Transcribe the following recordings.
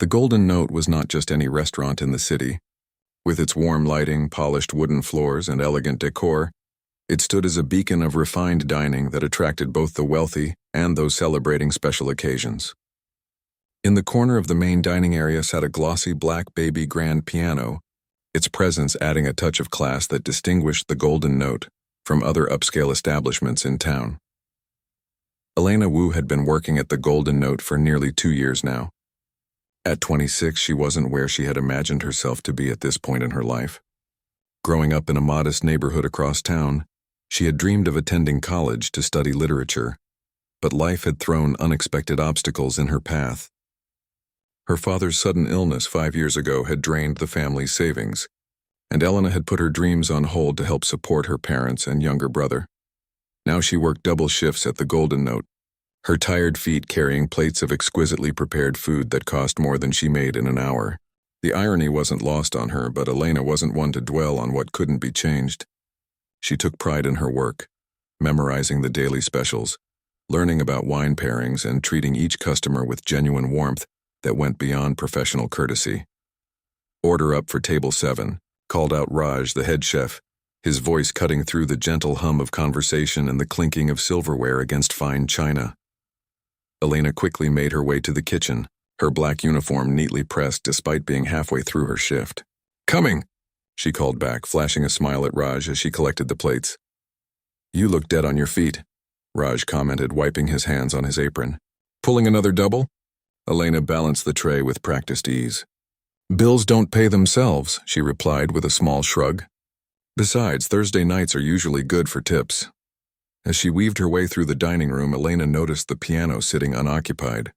The Golden Note was not just any restaurant in the city. With its warm lighting, polished wooden floors, and elegant decor, it stood as a beacon of refined dining that attracted both the wealthy and those celebrating special occasions. In the corner of the main dining area sat a glossy black baby grand piano, its presence adding a touch of class that distinguished the Golden Note from other upscale establishments in town. Elena Wu had been working at the Golden Note for nearly 2 years now. At 26, she wasn't where she had imagined herself to be at this point in her life. Growing up in a modest neighborhood across town, she had dreamed of attending college to study literature, but life had thrown unexpected obstacles in her path. Her father's sudden illness 5 years ago had drained the family's savings, and Elena had put her dreams on hold to help support her parents and younger brother. Now she worked double shifts at the Golden Note, her tired feet carrying plates of exquisitely prepared food that cost more than she made in an hour. The irony wasn't lost on her, but Elena wasn't one to dwell on what couldn't be changed. She took pride in her work, memorizing the daily specials, learning about wine pairings, and treating each customer with genuine warmth that went beyond professional courtesy. "Order up for table 7, called out Raj, the head chef, his voice cutting through the gentle hum of conversation and the clinking of silverware against fine china. Elena quickly made her way to the kitchen, her black uniform neatly pressed despite being halfway through her shift. "Coming!" she called back, flashing a smile at Raj as she collected the plates. "You look dead on your feet," Raj commented, wiping his hands on his apron. "Pulling another double?" Elena balanced the tray with practiced ease. "Bills don't pay themselves," she replied with a small shrug. "Besides, Thursday nights are usually good for tips." As she weaved her way through the dining room, Elena noticed the piano sitting unoccupied.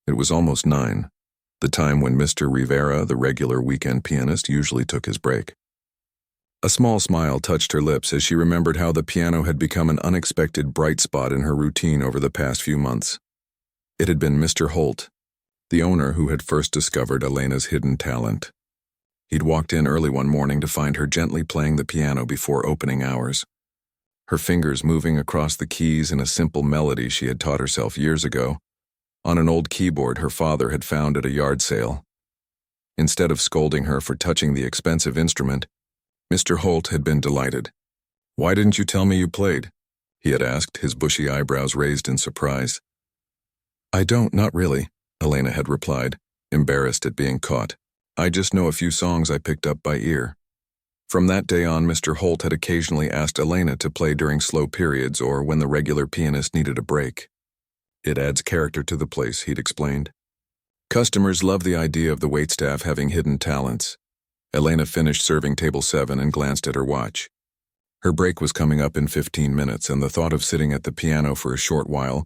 It was almost 9, the time when Mr. Rivera, the regular weekend pianist, usually took his break. A small smile touched her lips as she remembered how the piano had become an unexpected bright spot in her routine over the past few months. It had been Mr. Holt, the owner, who had first discovered Elena's hidden talent. He'd walked in early one morning to find her gently playing the piano before opening hours, her fingers moving across the keys in a simple melody she had taught herself years ago, on an old keyboard her father had found at a yard sale. Instead of scolding her for touching the expensive instrument, Mr. Holt had been delighted. "Why didn't you tell me you played?" he had asked, his bushy eyebrows raised in surprise. Not really," Elena had replied, embarrassed at being caught. "I just know a few songs I picked up by ear." From that day on, Mr. Holt had occasionally asked Elena to play during slow periods or when the regular pianist needed a break. "It adds character to the place," he'd explained. Customers love the idea of the waitstaff having hidden talents. Elena finished serving table 7 and glanced at her watch. Her break was coming up in 15 minutes, and the thought of sitting at the piano for a short while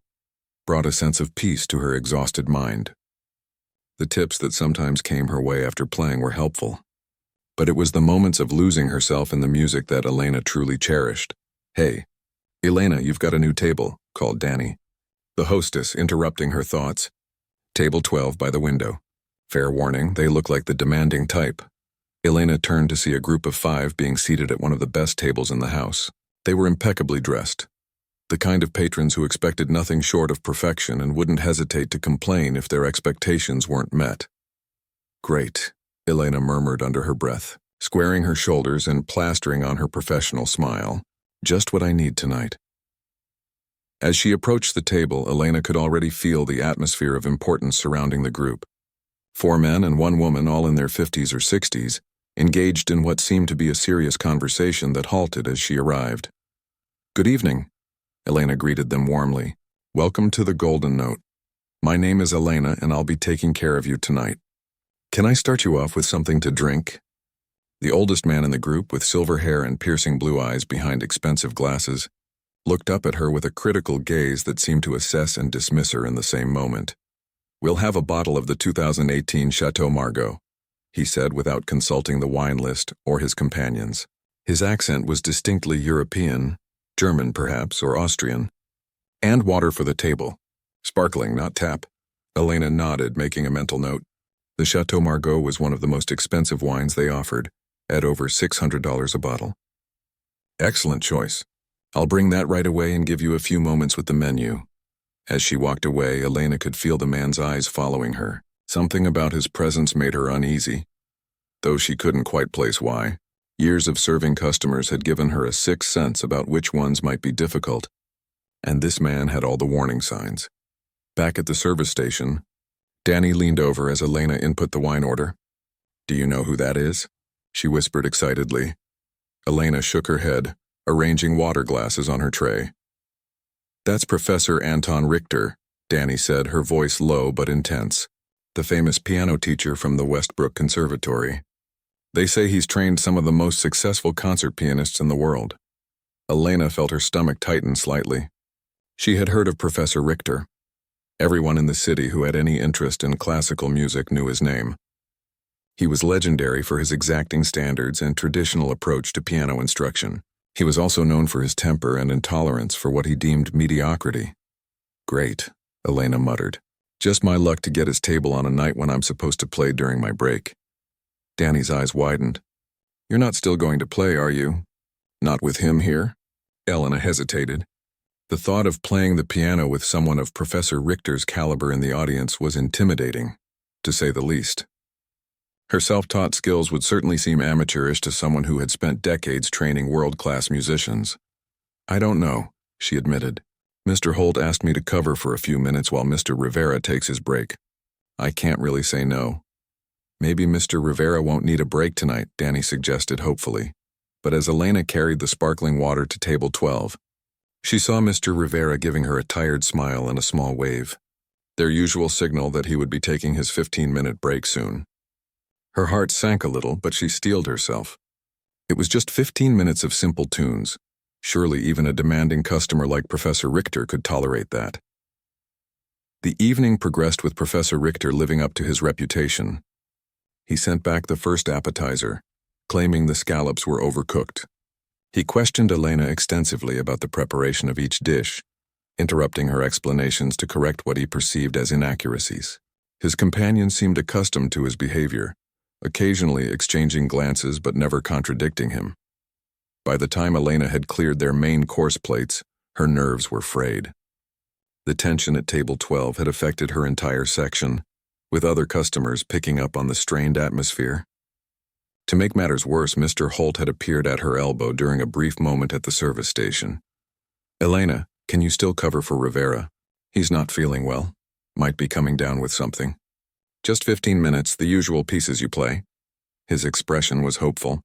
brought a sense of peace to her exhausted mind. The tips that sometimes came her way after playing were helpful, but it was the moments of losing herself in the music that Elena truly cherished. "Hey, Elena, you've got a new table," called Danny, the hostess, interrupting her thoughts. "Table 12 by the window. Fair warning, they look like the demanding type." Elena turned to see a group of 5 being seated at one of the best tables in the house. They were impeccably dressed, the kind of patrons who expected nothing short of perfection and wouldn't hesitate to complain if their expectations weren't met. "Great," Elena murmured under her breath, squaring her shoulders and plastering on her professional smile. "Just what I need tonight." As she approached the table, Elena could already feel the atmosphere of importance surrounding the group. 4 men and 1 woman, all in their 50s or 60s, engaged in what seemed to be a serious conversation that halted as she arrived. "Good evening," Elena greeted them warmly. "Welcome to the Golden Note. My name is Elena, and I'll be taking care of you tonight. Can I start you off with something to drink?" The oldest man in the group, with silver hair and piercing blue eyes behind expensive glasses, looked up at her with a critical gaze that seemed to assess and dismiss her in the same moment. "We'll have a bottle of the 2018 Chateau Margaux," he said without consulting the wine list or his companions. His accent was distinctly European, German perhaps, or Austrian. "And water for the table. Sparkling, not tap." Elena nodded, making a mental note. The Chateau Margaux was one of the most expensive wines they offered, at over $600 a bottle. "Excellent choice. I'll bring that right away and give you a few moments with the menu." As she walked away, Elena could feel the man's eyes following her, Something about his presence made her uneasy, though she couldn't quite place why. Years of serving customers had given her a sixth sense about which ones might be difficult, and this man had all the warning signs. Back at the service station, Danny leaned over as Elena input the wine order. "Do you know who that is?" she whispered excitedly. Elena shook her head, arranging water glasses on her tray. "That's Professor Anton Richter," Danny said, her voice low but intense. "The famous piano teacher from the Westbrook Conservatory. They say he's trained some of the most successful concert pianists in the world." Elena felt her stomach tighten slightly. She had heard of Professor Richter. Everyone in the city who had any interest in classical music knew his name. He was legendary for his exacting standards and traditional approach to piano instruction. He was also known for his temper and intolerance for what he deemed mediocrity. "Great," Elena muttered. "Just my luck to get his table on a night when I'm supposed to play during my break." Danny's eyes widened. "You're not still going to play, are you? Not with him here?" Elena hesitated. The thought of playing the piano with someone of Professor Richter's caliber in the audience was intimidating, to say the least. Her self-taught skills would certainly seem amateurish to someone who had spent decades training world-class musicians. "I don't know," she admitted. "Mr. Holt asked me to cover for a few minutes while Mr. Rivera takes his break. I can't really say no." "Maybe Mr. Rivera won't need a break tonight," Danny suggested hopefully. But as Elena carried the sparkling water to table 12, she saw Mr. Rivera giving her a tired smile and a small wave, their usual signal that he would be taking his 15-minute break soon. Her heart sank a little, but she steeled herself. It was just 15 minutes of simple tunes. Surely even a demanding customer like Professor Richter could tolerate that. The evening progressed with Professor Richter living up to his reputation. He sent back the first appetizer, claiming the scallops were overcooked. He questioned Elena extensively about the preparation of each dish, interrupting her explanations to correct what he perceived as inaccuracies. His companion seemed accustomed to his behavior, occasionally exchanging glances but never contradicting him. By the time Elena had cleared their main course plates, her nerves were frayed. The tension at table 12 had affected her entire section, with other customers picking up on the strained atmosphere. To make matters worse, Mr. Holt had appeared at her elbow during a brief moment at the service station. "Elena, can you still cover for Rivera? He's not feeling well. Might be coming down with something." "Just 15 minutes, the usual pieces you play." His expression was hopeful,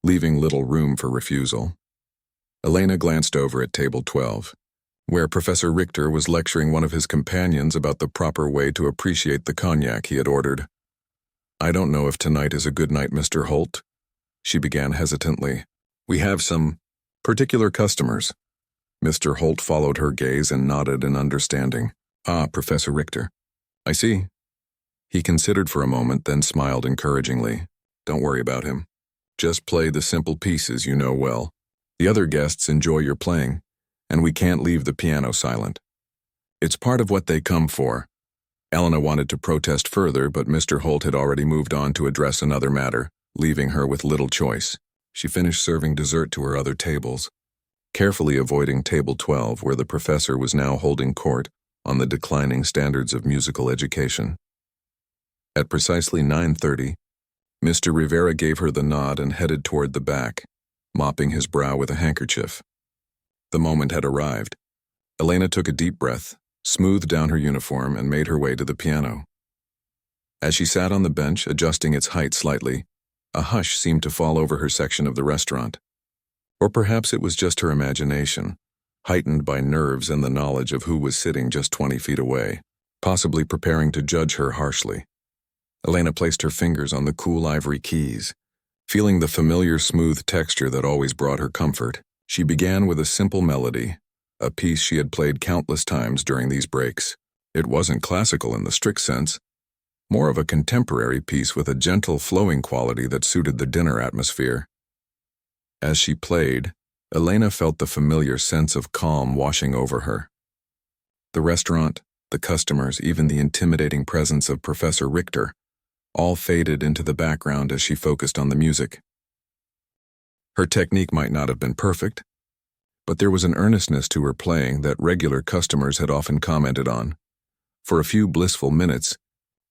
leaving little room for refusal. Elena glanced over at table 12, where Professor Richter was lecturing one of his companions about the proper way to appreciate the cognac he had ordered. "I don't know if tonight is a good night, Mr. Holt," she began hesitantly. "We have some particular customers." Mr. Holt followed her gaze and nodded in understanding. "Ah, Professor Richter. I see." He considered for a moment, then smiled encouragingly. "Don't worry about him. Just play the simple pieces you know well. The other guests enjoy your playing, and we can't leave the piano silent. It's part of what they come for." Elena wanted to protest further, but Mr. Holt had already moved on to address another matter, leaving her with little choice. She finished serving dessert to her other tables, carefully avoiding table 12, where the professor was now holding court on the declining standards of musical education. At precisely 9:30, Mr. Rivera gave her the nod and headed toward the back, mopping his brow with a handkerchief. The moment had arrived. Elena took a deep breath, smoothed down her uniform, and made her way to the piano. As she sat on the bench, adjusting its height slightly, a hush seemed to fall over her section of the restaurant. Or perhaps it was just her imagination, heightened by nerves and the knowledge of who was sitting just 20 feet away, possibly preparing to judge her harshly. Elena placed her fingers on the cool ivory keys, feeling the familiar smooth texture that always brought her comfort. She began with a simple melody, a piece she had played countless times during these breaks. It wasn't classical in the strict sense, more of a contemporary piece with a gentle flowing quality that suited the dinner atmosphere. As she played, Elena felt the familiar sense of calm washing over her. The restaurant, the customers, even the intimidating presence of Professor Richter, all faded into the background as she focused on the music. Her technique might not have been perfect, but there was an earnestness to her playing that regular customers had often commented on. For a few blissful minutes,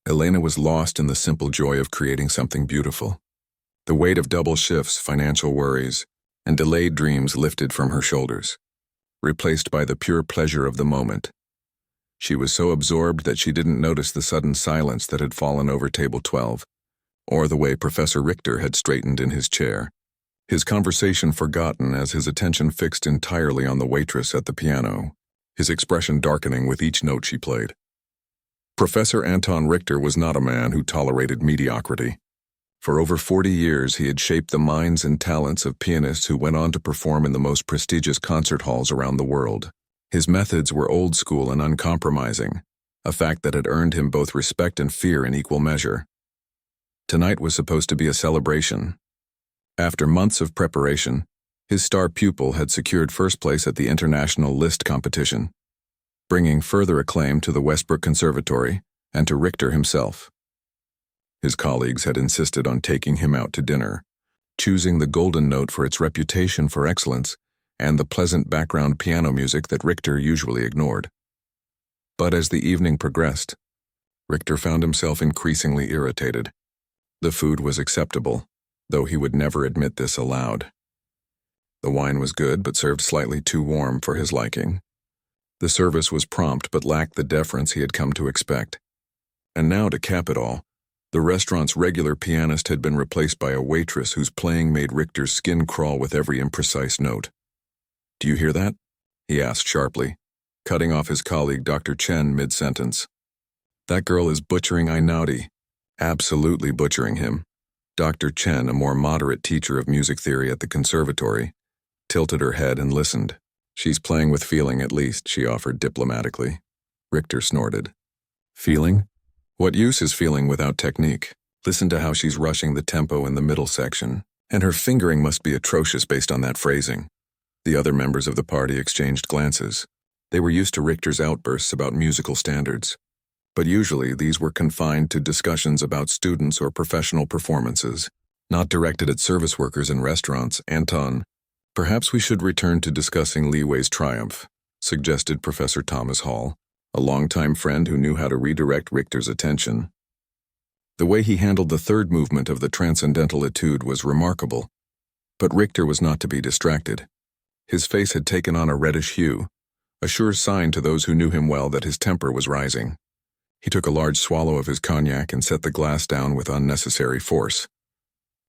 Elena was lost in the simple joy of creating something beautiful. The weight of double shifts, financial worries, and delayed dreams lifted from her shoulders, replaced by the pure pleasure of the moment. She was so absorbed that she didn't notice the sudden silence that had fallen over table 12, or the way Professor Richter had straightened in his chair, his conversation forgotten as his attention fixed entirely on the waitress at the piano, his expression darkening with each note she played. Professor Anton Richter was not a man who tolerated mediocrity. For over 40 years, he had shaped the minds and talents of pianists who went on to perform in the most prestigious concert halls around the world. His methods were old school and uncompromising, a fact that had earned him both respect and fear in equal measure. Tonight was supposed to be a celebration. After months of preparation, his star pupil had secured first place at the International List competition, bringing further acclaim to the Westbrook Conservatory and to Richter himself. His colleagues had insisted on taking him out to dinner, choosing the Golden Note for its reputation for excellence and the pleasant background piano music that Richter usually ignored. But as the evening progressed, Richter found himself increasingly irritated. The food was acceptable, though he would never admit this aloud. The wine was good but served slightly too warm for his liking. The service was prompt but lacked the deference he had come to expect. And now, to cap it all, the restaurant's regular pianist had been replaced by a waitress whose playing made Richter's skin crawl with every imprecise note. "Do you hear that?" he asked sharply, cutting off his colleague Dr. Chen mid-sentence. "That girl is butchering Einaudi, absolutely butchering him." Dr. Chen, a more moderate teacher of music theory at the conservatory, tilted her head and listened. "She's playing with feeling at least," she offered diplomatically. Richter snorted. "Feeling? What use is feeling without technique? Listen to how she's rushing the tempo in the middle section, and her fingering must be atrocious based on that phrasing." The other members of the party exchanged glances. They were used to Richter's outbursts about musical standards, but usually these were confined to discussions about students or professional performances, not directed at service workers in restaurants. "Anton, perhaps we should return to discussing Li Wei's triumph," suggested Professor Thomas Hall, a longtime friend who knew how to redirect Richter's attention. The way he handled the third movement of the Transcendental Etude was remarkable, but Richter was not to be distracted. His face had taken on a reddish hue, a sure sign to those who knew him well that his temper was rising. He took a large swallow of his cognac and set the glass down with unnecessary force.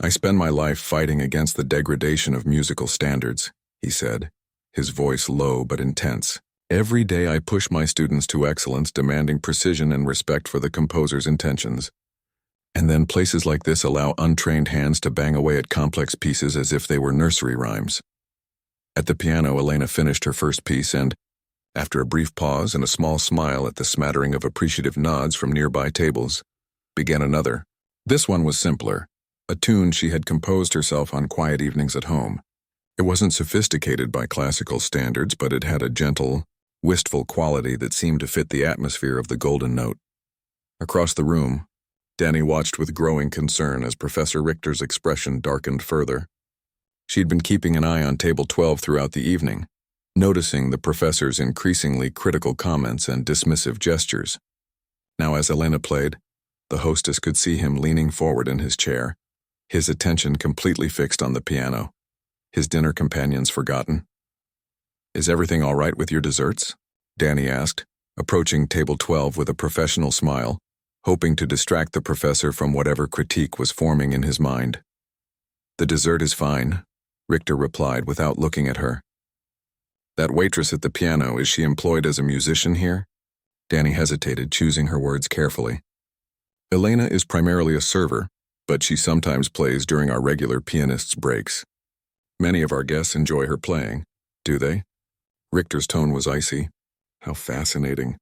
"I spend my life fighting against the degradation of musical standards," he said, his voice low but intense. "Every day I push my students to excellence, demanding precision and respect for the composer's intentions. And then places like this allow untrained hands to bang away at complex pieces as if they were nursery rhymes." At the piano, Elena finished her first piece and, after a brief pause and a small smile at the smattering of appreciative nods from nearby tables, began another. This one was simpler, a tune she had composed herself on quiet evenings at home. It wasn't sophisticated by classical standards, but it had a gentle, wistful quality that seemed to fit the atmosphere of the Golden Note. Across the room, Danny watched with growing concern as Professor Richter's expression darkened further. She'd been keeping an eye on table 12 throughout the evening, noticing the professor's increasingly critical comments and dismissive gestures. Now, as Elena played, the hostess could see him leaning forward in his chair, his attention completely fixed on the piano, his dinner companions forgotten. "Is everything all right with your desserts?" Danny asked, approaching table 12 with a professional smile, hoping to distract the professor from whatever critique was forming in his mind. "The dessert is fine," Richter replied without looking at her. "That waitress at the piano, is she employed as a musician here?" Danny hesitated, choosing her words carefully. "Elena is primarily a server, but she sometimes plays during our regular pianist's breaks. Many of our guests enjoy her playing." "Do they?" Richter's tone was icy. "How fascinating.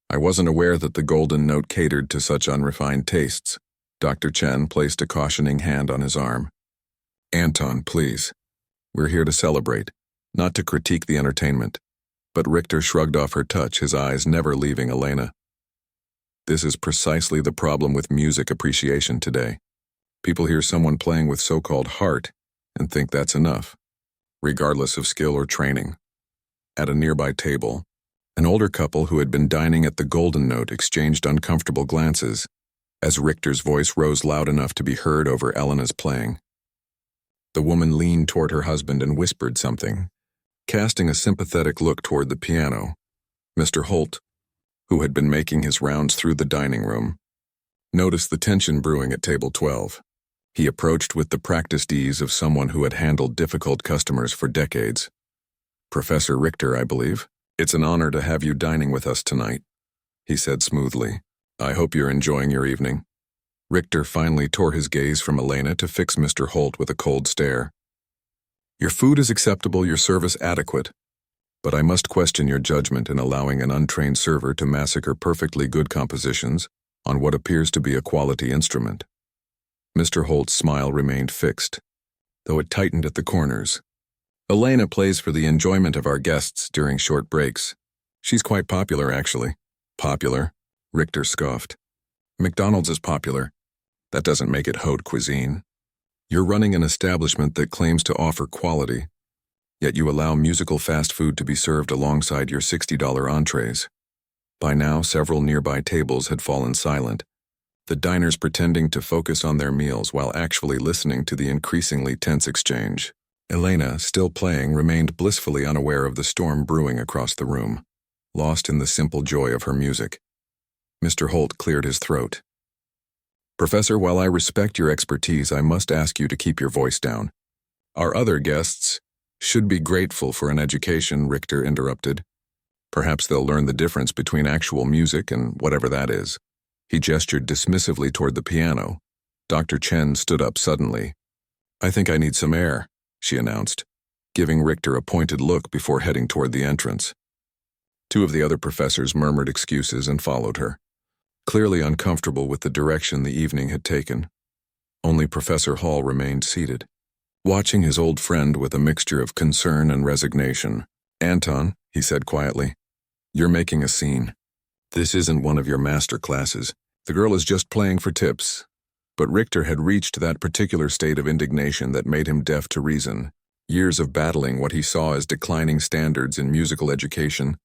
I wasn't aware that the Golden Note catered to such unrefined tastes." Dr. Chen placed a cautioning hand on his arm. "Anton, please. We're here to celebrate, not to critique the entertainment." But Richter shrugged off her touch, his eyes never leaving Elena. "This is precisely the problem with music appreciation today. People hear someone playing with so-called heart and think that's enough, regardless of skill or training." At a nearby table, an older couple who had been dining at the Golden Note exchanged uncomfortable glances. as Richter's voice rose loud enough to be heard over Elena's playing. The woman leaned toward her husband and whispered something, casting a sympathetic look toward the piano. Mr. Holt, who had been making his rounds through the dining room, noticed the tension brewing at table 12. He approached with the practiced ease of someone who had handled difficult customers for decades. "Professor Richter, I believe. It's an honor to have you dining with us tonight," he said smoothly. "I hope you're enjoying your evening." Richter finally tore his gaze from Elena to fix Mr. Holt with a cold stare. "Your food is acceptable, your service adequate, but I must question your judgment in allowing an untrained server to massacre perfectly good compositions on what appears to be a quality instrument." Mr. Holt's smile remained fixed, though it tightened at the corners. "Elena plays for the enjoyment of our guests during short breaks. She's quite popular, actually." "Popular?" Richter scoffed. "McDonald's is popular. That doesn't make it haute cuisine. You're running an establishment that claims to offer quality, yet you allow musical fast food to be served alongside your $60 entrees." By now, several nearby tables had fallen silent, the diners pretending to focus on their meals while actually listening to the increasingly tense exchange. Elena, still playing, remained blissfully unaware of the storm brewing across the room, lost in the simple joy of her music. Mr. Holt cleared his throat. "Professor, while I respect your expertise, I must ask you to keep your voice down. Our other guests should be grateful for an education," Richter interrupted. "Perhaps they'll learn the difference between actual music and whatever that is." He gestured dismissively toward the piano. Dr. Chen stood up suddenly. "I think I need some air," she announced, giving Richter a pointed look before heading toward the entrance. Two of the other professors murmured excuses and followed her, clearly uncomfortable with the direction the evening had taken. Only Professor Hall remained seated, watching his old friend with a mixture of concern and resignation. "Anton," he said quietly, "you're making a scene. This isn't one of your master classes. The girl is just playing for tips." But Richter had reached that particular state of indignation that made him deaf to reason. Years of battling what he saw as declining standards in musical education,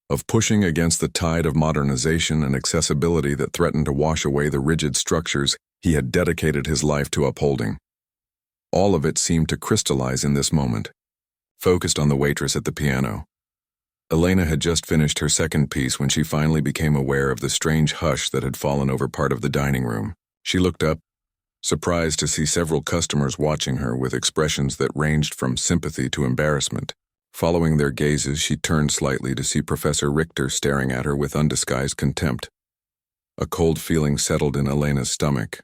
of pushing against the tide of modernization and accessibility that threatened to wash away the rigid structures he had dedicated his life to upholding. All of it seemed to crystallize in this moment, focused on the waitress at the piano. Elena had just finished her second piece when she finally became aware of the strange hush that had fallen over part of the dining room. She looked up, surprised to see several customers watching her with expressions that ranged from sympathy to embarrassment. Following their gazes, she turned slightly to see Professor Richter staring at her with undisguised contempt. A cold feeling settled in Elena's stomach.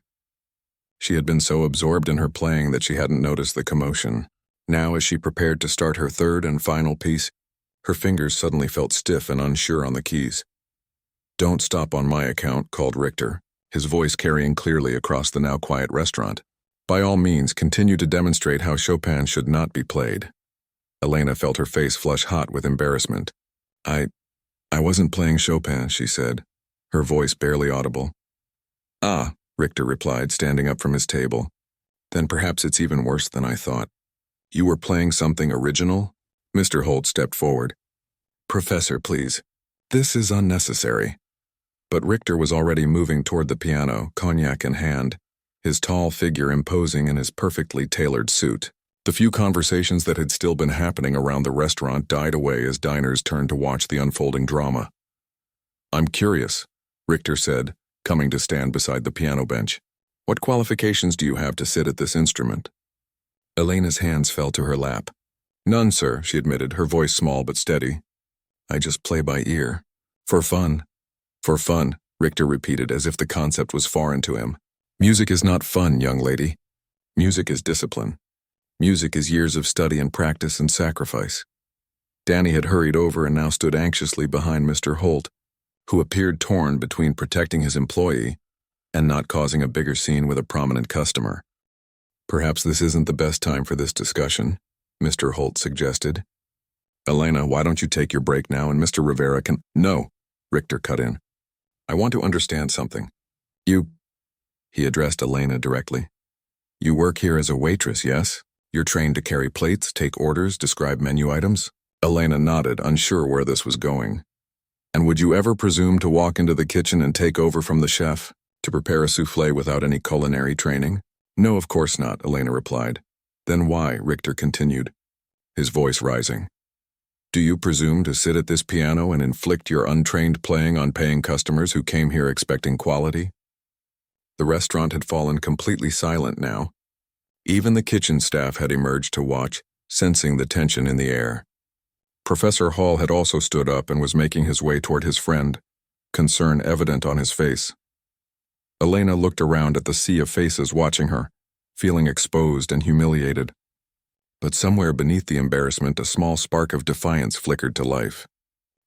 She had been so absorbed in her playing that she hadn't noticed the commotion. Now, as she prepared to start her third and final piece, her fingers suddenly felt stiff and unsure on the keys. "Don't stop on my account," called Richter, his voice carrying clearly across the now quiet restaurant. "By all means, continue to demonstrate how Chopin should not be played." Elena felt her face flush hot with embarrassment. I wasn't playing Chopin," she said, her voice barely audible. "Ah," Richter replied, standing up from his table. "Then perhaps it's even worse than I thought. You were playing something original?" Mr. Holt stepped forward. "Professor, please. This is unnecessary." But Richter was already moving toward the piano, cognac in hand, his tall figure imposing in his perfectly tailored suit. The few conversations that had still been happening around the restaurant died away as diners turned to watch the unfolding drama. "I'm curious," Richter said, coming to stand beside the piano bench. "What qualifications do you have to sit at this instrument?" Elena's hands fell to her lap. "None, sir," she admitted, her voice small but steady. "I just play by ear. For fun." "For fun," Richter repeated as if the concept was foreign to him. "Music is not fun, young lady. Music is discipline. Music is years of study and practice and sacrifice." Danny had hurried over and now stood anxiously behind Mr. Holt, who appeared torn between protecting his employee and not causing a bigger scene with a prominent customer. "Perhaps this isn't the best time for this discussion," Mr. Holt suggested. "Elena, why don't you take your break now and Mr. Rivera can—" "No," Richter cut in. "I want to understand something. He addressed Elena directly. "You work here as a waitress, yes? You're trained to carry plates, take orders, describe menu items?" Elena nodded, unsure where this was going. "And would you ever presume to walk into the kitchen and take over from the chef?" To prepare a souffle without any culinary training? No, of course not, Elena replied. Then why? Richter continued, his voice rising. Do you presume to sit at this piano and inflict your untrained playing on paying customers who came here expecting quality? The restaurant had fallen completely silent now. Even the kitchen staff had emerged to watch, sensing the tension in the air. Professor Hall had also stood up and was making his way toward his friend, concern evident on his face. Elena looked around at the sea of faces watching her, feeling exposed and humiliated. But somewhere beneath the embarrassment, a small spark of defiance flickered to life.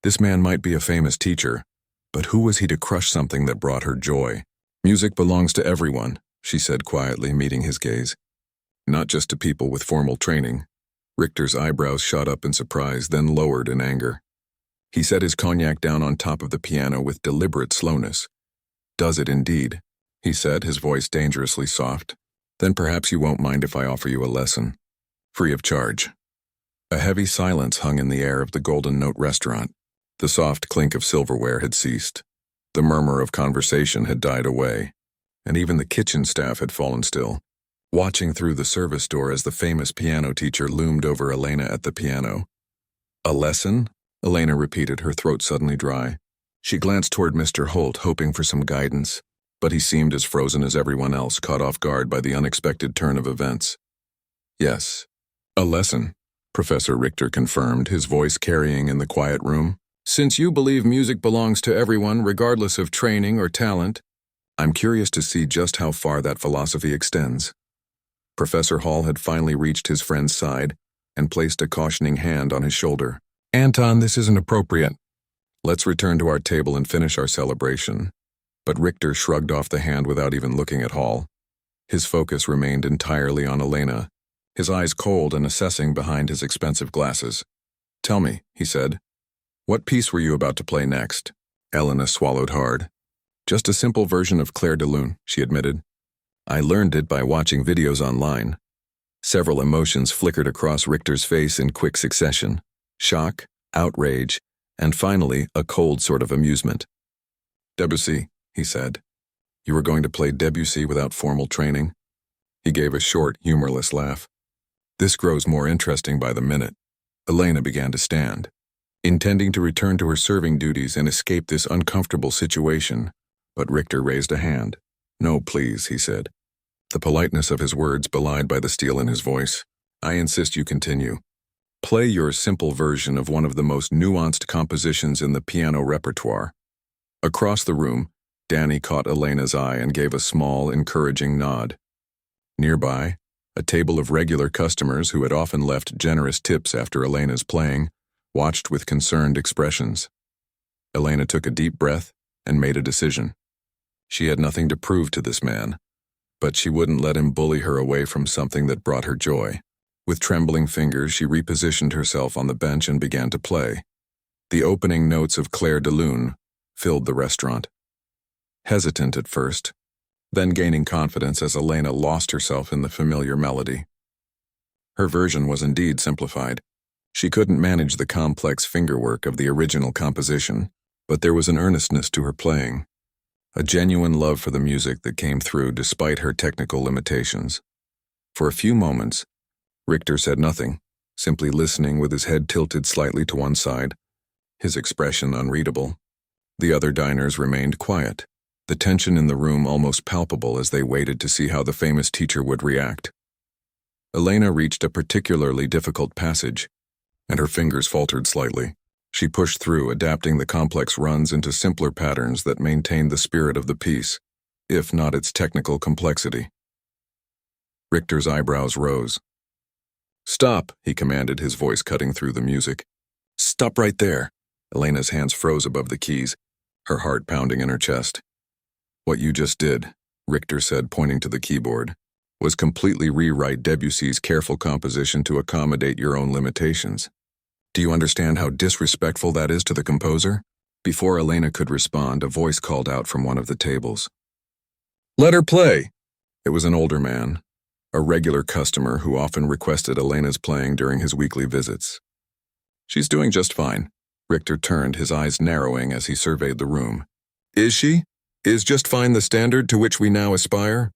This man might be a famous teacher, but who was he to crush something that brought her joy? Music belongs to everyone, she said quietly, meeting his gaze. Not just to people with formal training. Richter's eyebrows shot up in surprise, then lowered in anger. He set his cognac down on top of the piano with deliberate slowness. Does it indeed? He said, his voice dangerously soft. Then perhaps you won't mind if I offer you a lesson. Free of charge. A heavy silence hung in the air of the Golden Note restaurant. The soft clink of silverware had ceased. The murmur of conversation had died away. And even the kitchen staff had fallen still, watching through the service door as the famous piano teacher loomed over Elena at the piano. A lesson? Elena repeated, her throat suddenly dry. She glanced toward Mr. Holt, hoping for some guidance, but he seemed as frozen as everyone else, caught off guard by the unexpected turn of events. Yes, a lesson, Professor Richter confirmed, his voice carrying in the quiet room. Since you believe music belongs to everyone, regardless of training or talent, I'm curious to see just how far that philosophy extends. Professor Hall had finally reached his friend's side and placed a cautioning hand on his shoulder. Anton, this isn't appropriate. Let's return to our table and finish our celebration. But Richter shrugged off the hand without even looking at Hall. His focus remained entirely on Elena, his eyes cold and assessing behind his expensive glasses. Tell me, he said, what piece were you about to play next? Elena swallowed hard. Just a simple version of Clair de Lune, she admitted. I learned it by watching videos online. Several emotions flickered across Richter's face in quick succession. Shock, outrage, and finally a cold sort of amusement. Debussy, he said. You were going to play Debussy without formal training? He gave a short, humorless laugh. This grows more interesting by the minute. Elena began to stand, intending to return to her serving duties and escape this uncomfortable situation, but Richter raised a hand. No, please, he said, the politeness of his words belied by the steel in his voice. I insist you continue. Play your simple version of one of the most nuanced compositions in the piano repertoire. Across the room, Danny caught Elena's eye and gave a small, encouraging nod. Nearby, a table of regular customers who had often left generous tips after Elena's playing watched with concerned expressions. Elena took a deep breath and made a decision. She had nothing to prove to this man, but she wouldn't let him bully her away from something that brought her joy. With trembling fingers, she repositioned herself on the bench and began to play. The opening notes of Clair de Lune filled the restaurant. Hesitant at first, then gaining confidence as Elena lost herself in the familiar melody. Her version was indeed simplified. She couldn't manage the complex fingerwork of the original composition, but there was an earnestness to her playing, a genuine love for the music that came through despite her technical limitations. For a few moments, Richter said nothing, simply listening with his head tilted slightly to one side, his expression unreadable. The other diners remained quiet, the tension in the room almost palpable as they waited to see how the famous teacher would react. Elena reached a particularly difficult passage, and her fingers faltered slightly. She pushed through, adapting the complex runs into simpler patterns that maintained the spirit of the piece, if not its technical complexity. Richter's eyebrows rose. Stop, he commanded, his voice cutting through the music. Stop right there. Elena's hands froze above the keys, her heart pounding in her chest. What you just did, Richter said, pointing to the keyboard, was completely rewrite Debussy's careful composition to accommodate your own limitations. Do you understand how disrespectful that is to the composer? Before Elena could respond, a voice called out from one of the tables. Let her play! It was an older man, a regular customer who often requested Elena's playing during his weekly visits. She's doing just fine. Richter turned, his eyes narrowing as he surveyed the room. Is she? Is just fine the standard to which we now aspire?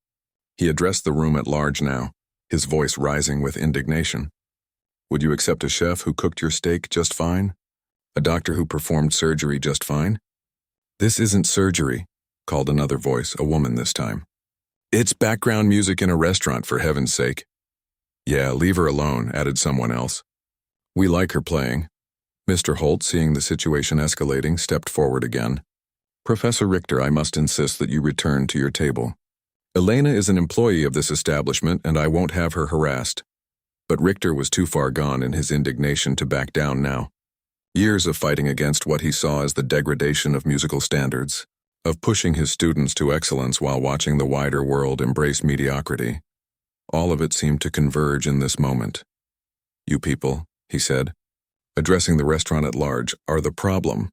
He addressed the room at large now, his voice rising with indignation. Would you accept a chef who cooked your steak just fine? A doctor who performed surgery just fine? This isn't surgery, called another voice, a woman this time. It's background music in a restaurant, for heaven's sake. Yeah, leave her alone, added someone else. We like her playing. Mr. Holt, seeing the situation escalating, stepped forward again. Professor Richter, I must insist that you return to your table. Elena is an employee of this establishment, and I won't have her harassed. But Richter was too far gone in his indignation to back down now. Years of fighting against what he saw as the degradation of musical standards, of pushing his students to excellence while watching the wider world embrace mediocrity. All of it seemed to converge in this moment. You people, he said, addressing the restaurant at large, are the problem.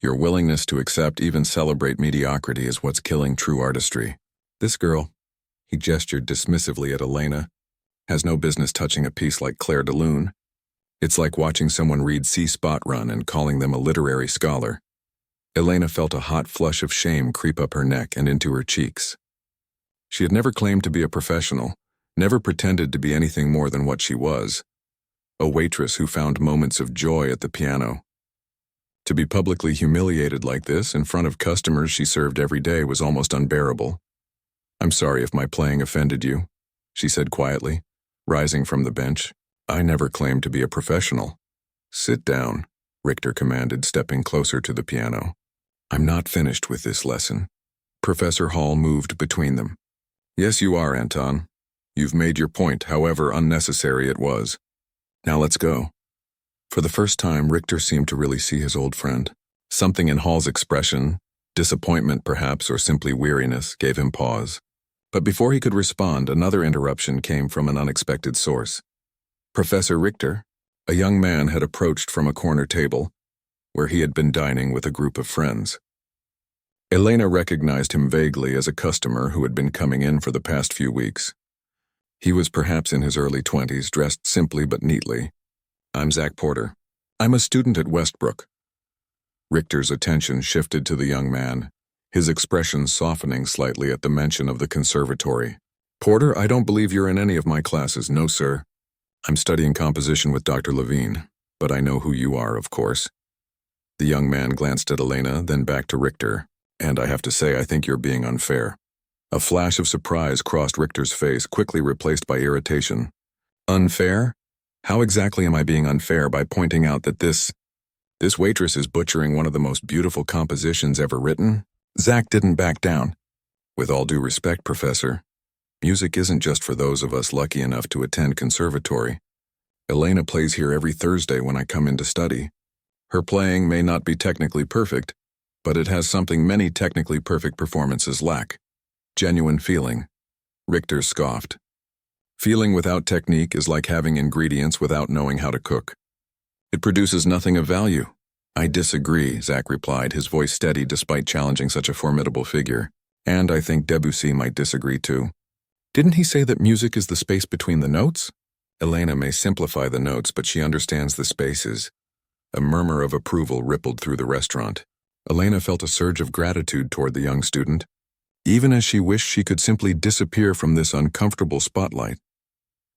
Your willingness to accept, even celebrate mediocrity is what's killing true artistry. This girl, he gestured dismissively at Elena, has no business touching a piece like Claire de Lune. It's like watching someone read C. Spot Run and calling them a literary scholar. Elena felt a hot flush of shame creep up her neck and into her cheeks. She had never claimed to be a professional, never pretended to be anything more than what she was, a waitress who found moments of joy at the piano. To be publicly humiliated like this in front of customers she served every day was almost unbearable. I'm sorry if my playing offended you, she said quietly, rising from the bench. I never claimed to be a professional. Sit down, Richter commanded, stepping closer to the piano. I'm not finished with this lesson. Professor Hall moved between them. Yes, you are, Anton. You've made your point, however unnecessary it was. Now let's go. For the first time, Richter seemed to really see his old friend. Something in Hall's expression, disappointment perhaps, or simply weariness, gave him pause. But before he could respond, another interruption came from an unexpected source. Professor Richter, a young man, had approached from a corner table, where he had been dining with a group of friends. Elena recognized him vaguely as a customer who had been coming in for the past few weeks. He was perhaps in his early 20s, dressed simply but neatly. I'm Zach Porter. I'm a student at Westbrook. Richter's attention shifted to the young man, his expression softening slightly at the mention of the conservatory. Porter, I don't believe you're in any of my classes. No, sir. I'm studying composition with Dr. Levine, but I know who you are, of course. The young man glanced at Elena, then back to Richter, and I have to say I think you're being unfair. A flash of surprise crossed Richter's face, quickly replaced by irritation. Unfair? How exactly am I being unfair by pointing out that this waitress is butchering one of the most beautiful compositions ever written? Zach didn't back down. With all due respect, Professor, music isn't just for those of us lucky enough to attend conservatory. Elena plays here every Thursday when I come in to study. Her playing may not be technically perfect, but it has something many technically perfect performances lack. Genuine feeling. Richter scoffed. Feeling without technique is like having ingredients without knowing how to cook. It produces nothing of value. I disagree, Zach replied, his voice steady despite challenging such a formidable figure. And I think Debussy might disagree too. Didn't he say that music is the space between the notes? Elena may simplify the notes, but she understands the spaces. A murmur of approval rippled through the restaurant. Elena felt a surge of gratitude toward the young student, even as she wished she could simply disappear from this uncomfortable spotlight.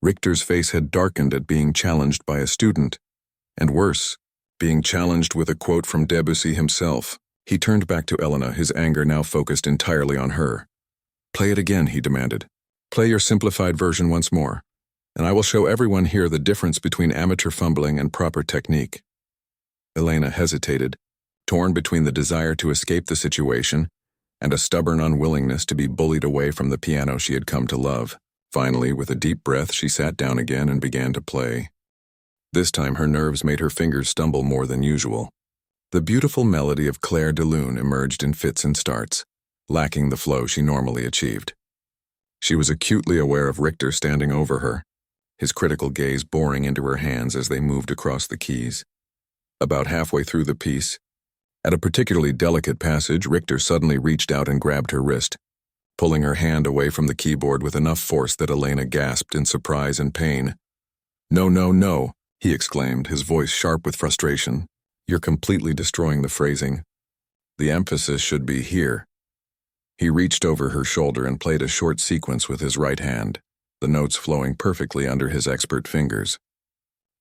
Richter's face had darkened at being challenged by a student, and worse, being challenged with a quote from Debussy himself. He turned back to Elena, his anger now focused entirely on her. Play it again, he demanded. Play your simplified version once more, and I will show everyone here the difference between amateur fumbling and proper technique. Elena hesitated, torn between the desire to escape the situation and a stubborn unwillingness to be bullied away from the piano she had come to love. Finally, with a deep breath, she sat down again and began to play. This time her nerves made her fingers stumble more than usual. The beautiful melody of Claire de Lune emerged in fits and starts, lacking the flow she normally achieved. She was acutely aware of Richter standing over her, his critical gaze boring into her hands as they moved across the keys. About halfway through the piece, at a particularly delicate passage, Richter suddenly reached out and grabbed her wrist, pulling her hand away from the keyboard with enough force that Elena gasped in surprise and pain. No, no, no, he exclaimed, his voice sharp with frustration. You're completely destroying the phrasing. The emphasis should be here. He reached over her shoulder and played a short sequence with his right hand, the notes flowing perfectly under his expert fingers.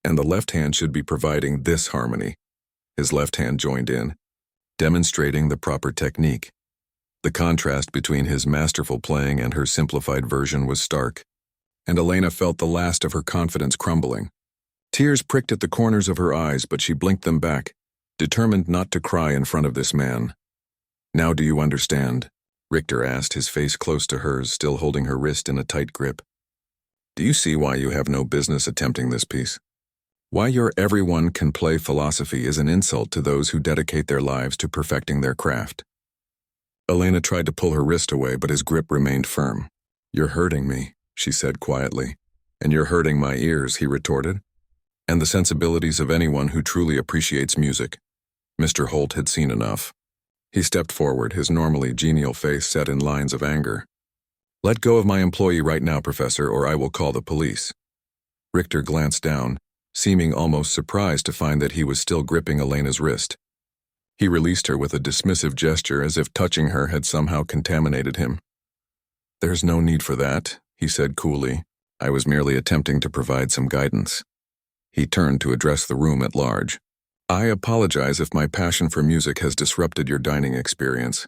And the left hand should be providing this harmony. His left hand joined in, demonstrating the proper technique. The contrast between his masterful playing and her simplified version was stark, and Elena felt the last of her confidence crumbling. Tears pricked at the corners of her eyes, but she blinked them back, determined not to cry in front of this man. "Now do you understand?" Richter asked, his face close to hers, still holding her wrist in a tight grip. "Do you see why you have no business attempting this piece? Why your everyone can play philosophy is an insult to those who dedicate their lives to perfecting their craft." Elena tried to pull her wrist away, but his grip remained firm. "You're hurting me," she said quietly. "And you're hurting my ears," he retorted, "and the sensibilities of anyone who truly appreciates music." Mr. Holt had seen enough. He stepped forward, his normally genial face set in lines of anger. "Let go of my employee right now, Professor, or I will call the police." Richter glanced down, seeming almost surprised to find that he was still gripping Elena's wrist. He released her with a dismissive gesture, as if touching her had somehow contaminated him. "There's no need for that," he said coolly. "I was merely attempting to provide some guidance." He turned to address the room at large. "I apologize if my passion for music has disrupted your dining experience,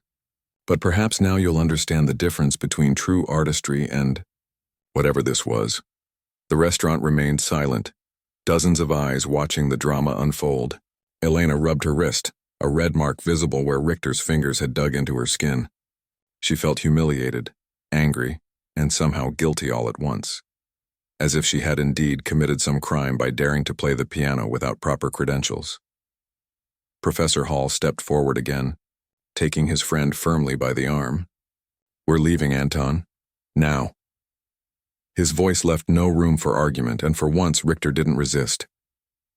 but perhaps now you'll understand the difference between true artistry and whatever this was." The restaurant remained silent, dozens of eyes watching the drama unfold. Elena rubbed her wrist, a red mark visible where Richter's fingers had dug into her skin. She felt humiliated, angry, and somehow guilty all at once, as if she had indeed committed some crime by daring to play the piano without proper credentials. Professor Hall stepped forward again, taking his friend firmly by the arm. "We're leaving, Anton. Now." His voice left no room for argument, and for once Richter didn't resist.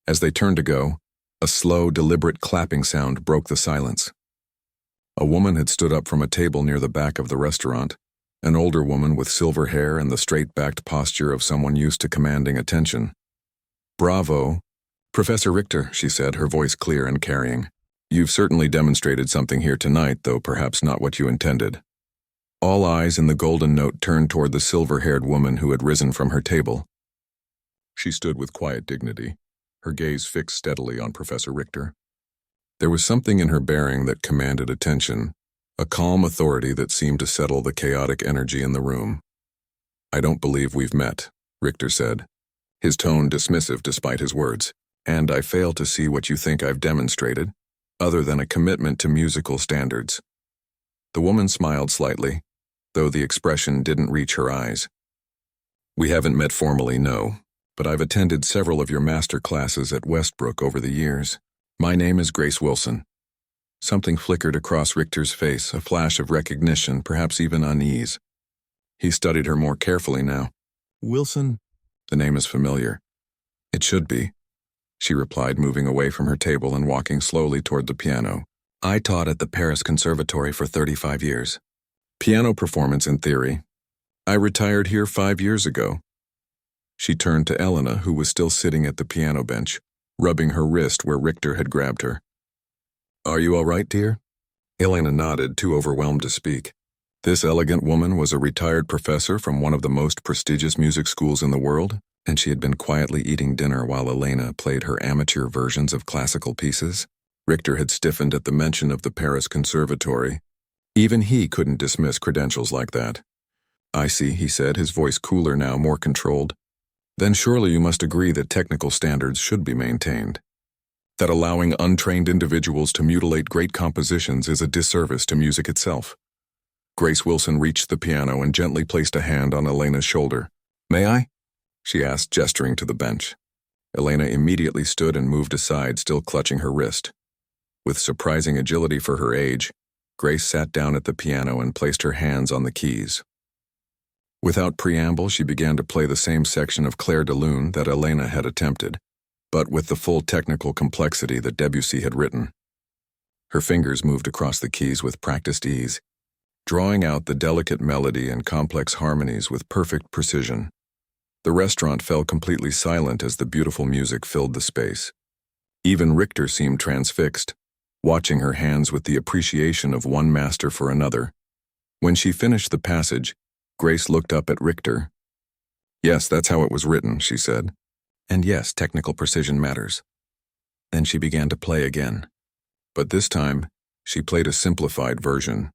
As they turned to go, a slow, deliberate clapping sound broke the silence. A woman had stood up from a table near the back of the restaurant, an older woman with silver hair and the straight-backed posture of someone used to commanding attention. "Bravo, Professor Richter," she said, her voice clear and carrying. "You've certainly demonstrated something here tonight, though perhaps not what you intended." All eyes in the golden note turned toward the silver-haired woman who had risen from her table. She stood with quiet dignity, her gaze fixed steadily on Professor Richter. There was something in her bearing that commanded attention, a calm authority that seemed to settle the chaotic energy in the room. "I don't believe we've met," Richter said, his tone dismissive despite his words, "and I fail to see what you think I've demonstrated, other than a commitment to musical standards." The woman smiled slightly, though the expression didn't reach her eyes. "We haven't met formally, no, but I've attended several of your master classes at Westbrook over the years. My name is Grace Wilson." Something flickered across Richter's face, a flash of recognition, perhaps even unease. He studied her more carefully now. "Wilson? The name is familiar." "It should be," she replied, moving away from her table and walking slowly toward the piano. "I taught at the Paris Conservatory for 35 years. Piano performance in theory. I retired here 5 years ago." She turned to Elena, who was still sitting at the piano bench, rubbing her wrist where Richter had grabbed her. "Are you all right, dear?" Elena nodded, too overwhelmed to speak. This elegant woman was a retired professor from one of the most prestigious music schools in the world, and she had been quietly eating dinner while Elena played her amateur versions of classical pieces. Richter had stiffened at the mention of the Paris Conservatory. Even he couldn't dismiss credentials like that. "I see," he said, his voice cooler now, more controlled. "Then surely you must agree that technical standards should be maintained. That allowing untrained individuals to mutilate great compositions is a disservice to music itself." Grace Wilson reached the piano and gently placed a hand on Elena's shoulder. "May I?" she asked, gesturing to the bench. Elena immediately stood and moved aside, still clutching her wrist. With surprising agility for her age, Grace sat down at the piano and placed her hands on the keys. Without preamble, she began to play the same section of Clair de Lune that Elena had attempted, but with the full technical complexity that Debussy had written. Her fingers moved across the keys with practiced ease, drawing out the delicate melody and complex harmonies with perfect precision. The restaurant fell completely silent as the beautiful music filled the space. Even Richter seemed transfixed, watching her hands with the appreciation of one master for another. When she finished the passage, Grace looked up at Richter. "Yes, that's how it was written," she said. "And yes, technical precision matters." Then she began to play again. But this time, she played a simplified version,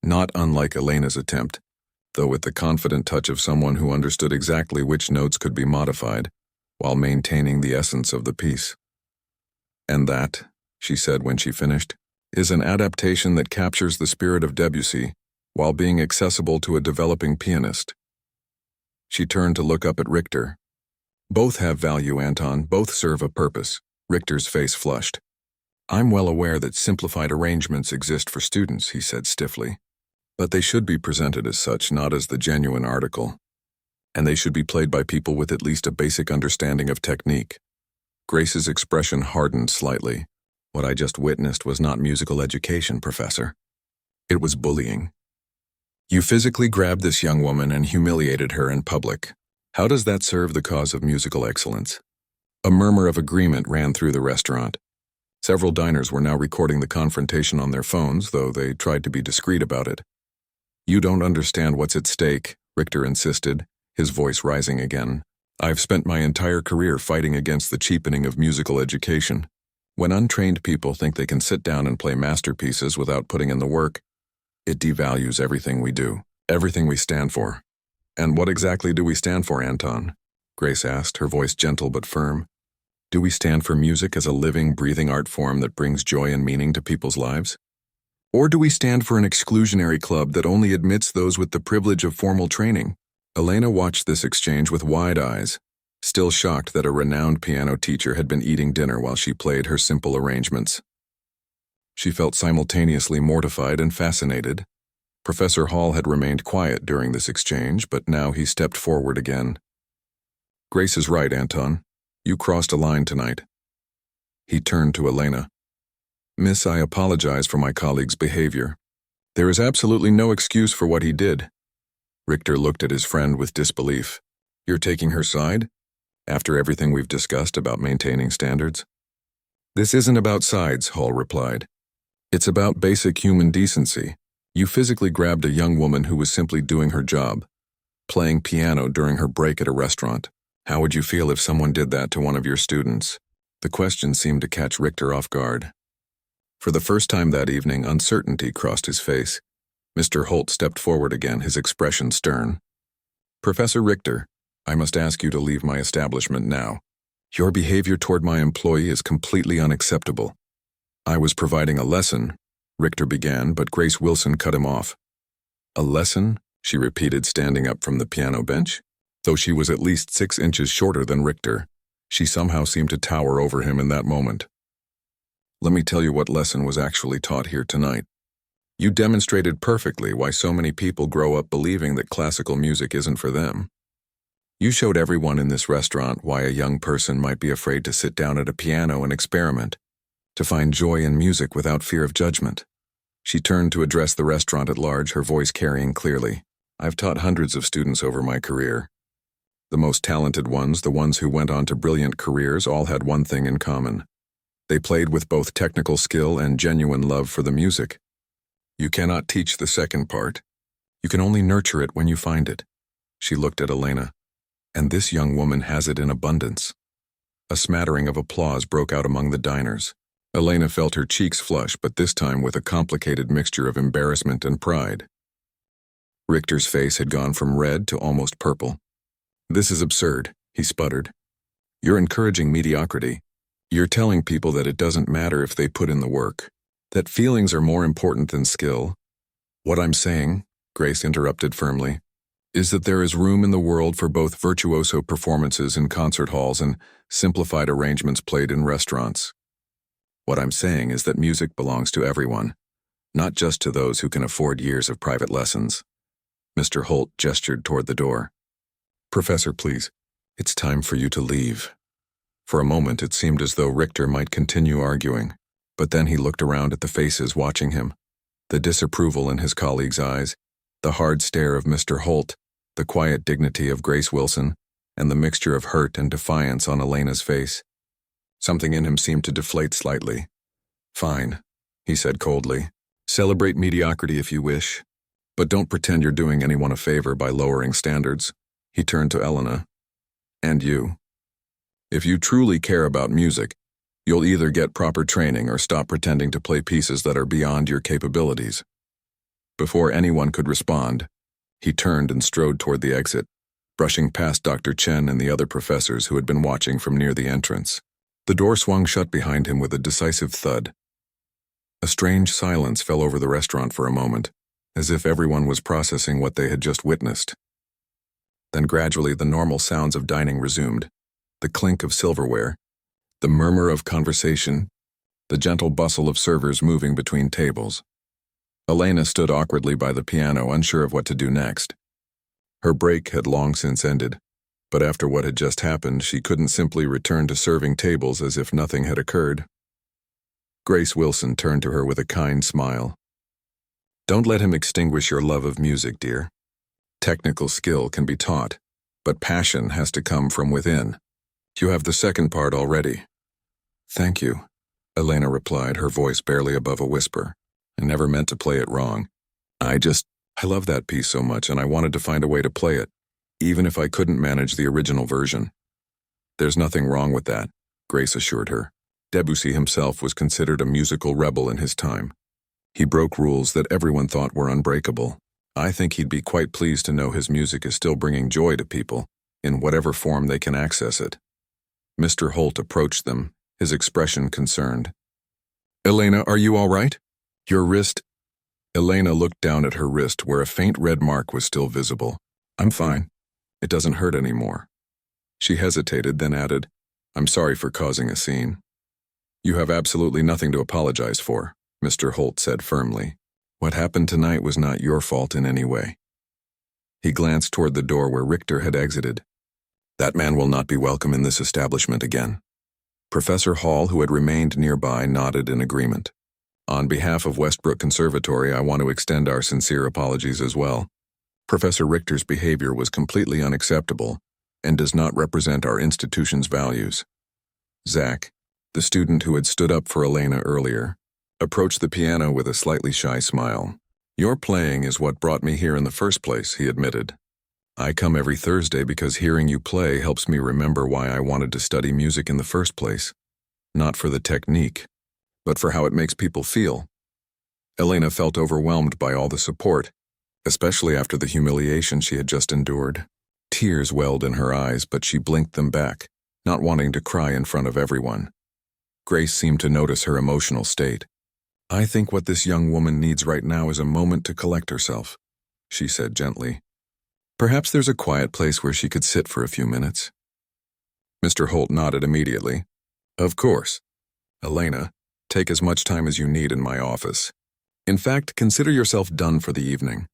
not unlike Elena's attempt, though with the confident touch of someone who understood exactly which notes could be modified, while maintaining the essence of the piece. "And that," she said when she finished, "is an adaptation that captures the spirit of Debussy, while being accessible to a developing pianist." She turned to look up at Richter. "Both have value, Anton, both serve a purpose." Richter's face flushed. "I'm well aware that simplified arrangements exist for students," he said stiffly. "But they should be presented as such, not as the genuine article. And they should be played by people with at least a basic understanding of technique." Grace's expression hardened slightly. "What I just witnessed was not musical education, Professor. It was bullying. You physically grabbed this young woman and humiliated her in public. How does that serve the cause of musical excellence?" A murmur of agreement ran through the restaurant. Several diners were now recording the confrontation on their phones, though they tried to be discreet about it. "You don't understand what's at stake," Richter insisted, his voice rising again. "I've spent my entire career fighting against the cheapening of musical education. When untrained people think they can sit down and play masterpieces without putting in the work, it devalues everything we do, everything we stand for." "And what exactly do we stand for, Anton?" Grace asked, her voice gentle but firm. "Do we stand for music as a living, breathing art form that brings joy and meaning to people's lives? Or do we stand for an exclusionary club that only admits those with the privilege of formal training?" Elena watched this exchange with wide eyes, still shocked that a renowned piano teacher had been eating dinner while she played her simple arrangements. She felt simultaneously mortified and fascinated. Professor Hall had remained quiet during this exchange, but now he stepped forward again. "Grace is right, Anton. You crossed a line tonight." He turned to Elena. "Miss, I apologize for my colleague's behavior. There is absolutely no excuse for what he did." Richter looked at his friend with disbelief. "You're taking her side? After everything we've discussed about maintaining standards?" "This isn't about sides," Hall replied. "It's about basic human decency. You physically grabbed a young woman who was simply doing her job, playing piano during her break at a restaurant. How would you feel if someone did that to one of your students?" The question seemed to catch Richter off guard. For the first time that evening, uncertainty crossed his face. Mr. Holt stepped forward again, his expression stern. "Professor Richter, I must ask you to leave my establishment now. Your behavior toward my employee is completely unacceptable." "I was providing a lesson," Richter began, but Grace Wilson cut him off. "A lesson?" she repeated, standing up from the piano bench. Though she was at least 6 inches shorter than Richter, she somehow seemed to tower over him in that moment. "Let me tell you what lesson was actually taught here tonight. You demonstrated perfectly why so many people grow up believing that classical music isn't for them. You showed everyone in this restaurant why a young person might be afraid to sit down at a piano and experiment, to find joy in music without fear of judgment." She turned to address the restaurant at large, her voice carrying clearly. "I've taught hundreds of students over my career. The most talented ones, the ones who went on to brilliant careers, all had one thing in common. They played with both technical skill and genuine love for the music. You cannot teach the second part. You can only nurture it when you find it." She looked at Elena. "And this young woman has it in abundance." A smattering of applause broke out among the diners. Elena felt her cheeks flush, but this time with a complicated mixture of embarrassment and pride. Richter's face had gone from red to almost purple. "This is absurd," he sputtered. "You're encouraging mediocrity. You're telling people that it doesn't matter if they put in the work, that feelings are more important than skill." "What I'm saying," Grace interrupted firmly, "is that there is room in the world for both virtuoso performances in concert halls and simplified arrangements played in restaurants. What I'm saying is that music belongs to everyone, not just to those who can afford years of private lessons." Mr. Holt gestured toward the door. "Professor, please, it's time for you to leave." For a moment it seemed as though Richter might continue arguing, but then he looked around at the faces watching him, the disapproval in his colleagues' eyes, the hard stare of Mr. Holt, the quiet dignity of Grace Wilson, and the mixture of hurt and defiance on Elena's face. Something in him seemed to deflate slightly. "Fine," he said coldly. "Celebrate mediocrity if you wish, But don't pretend you're doing anyone a favor by lowering standards. He turned to Elena. And you. If you truly care about music, you'll either get proper training or stop pretending to play pieces that are beyond your capabilities. Before anyone could respond, he turned and strode toward the exit, brushing past Dr. Chen and the other professors who had been watching from near the entrance. The door swung shut behind him with a decisive thud. A strange silence fell over the restaurant for a moment, as if everyone was processing what they had just witnessed. Then gradually the normal sounds of dining resumed, the clink of silverware, the murmur of conversation, the gentle bustle of servers moving between tables. Elena stood awkwardly by the piano, unsure of what to do next. Her break had long since ended, but after what had just happened, she couldn't simply return to serving tables as if nothing had occurred. Grace Wilson turned to her with a kind smile. Don't let him extinguish your love of music, dear. Technical skill can be taught, but passion has to come from within. You have the second part already. Thank you, Elena replied, her voice barely above a whisper. I never meant to play it wrong. I love that piece so much, and I wanted to find a way to play it, even if I couldn't manage the original version. There's nothing wrong with that, Grace assured her. Debussy himself was considered a musical rebel in his time. He broke rules that everyone thought were unbreakable. I think he'd be quite pleased to know his music is still bringing joy to people, in whatever form they can access it. Mr. Holt approached them, his expression concerned. Elena, are you all right? Your wrist? Elena looked down at her wrist where a faint red mark was still visible. I'm fine. It doesn't hurt anymore. She hesitated, then added, I'm sorry for causing a scene. You have absolutely nothing to apologize for, Mr. Holt said firmly. What happened tonight was not your fault in any way. He glanced toward the door where Richter had exited. That man will not be welcome in this establishment again. Professor Hall, who had remained nearby, nodded in agreement. On behalf of Westbrook Conservatory, I want to extend our sincere apologies as well. Professor Richter's behavior was completely unacceptable and does not represent our institution's values. Zach, the student who had stood up for Elena earlier, approached the piano with a slightly shy smile. Your playing is what brought me here in the first place, he admitted. I come every Thursday because hearing you play helps me remember why I wanted to study music in the first place. Not for the technique, but for how it makes people feel. Elena felt overwhelmed by all the support, especially after the humiliation she had just endured. Tears welled in her eyes, but she blinked them back, not wanting to cry in front of everyone. Grace seemed to notice her emotional state. I think what this young woman needs right now is a moment to collect herself, she said gently. Perhaps there's a quiet place where she could sit for a few minutes. Mr. Holt nodded immediately. Of course. Elena, take as much time as you need in my office. In fact, consider yourself done for the evening.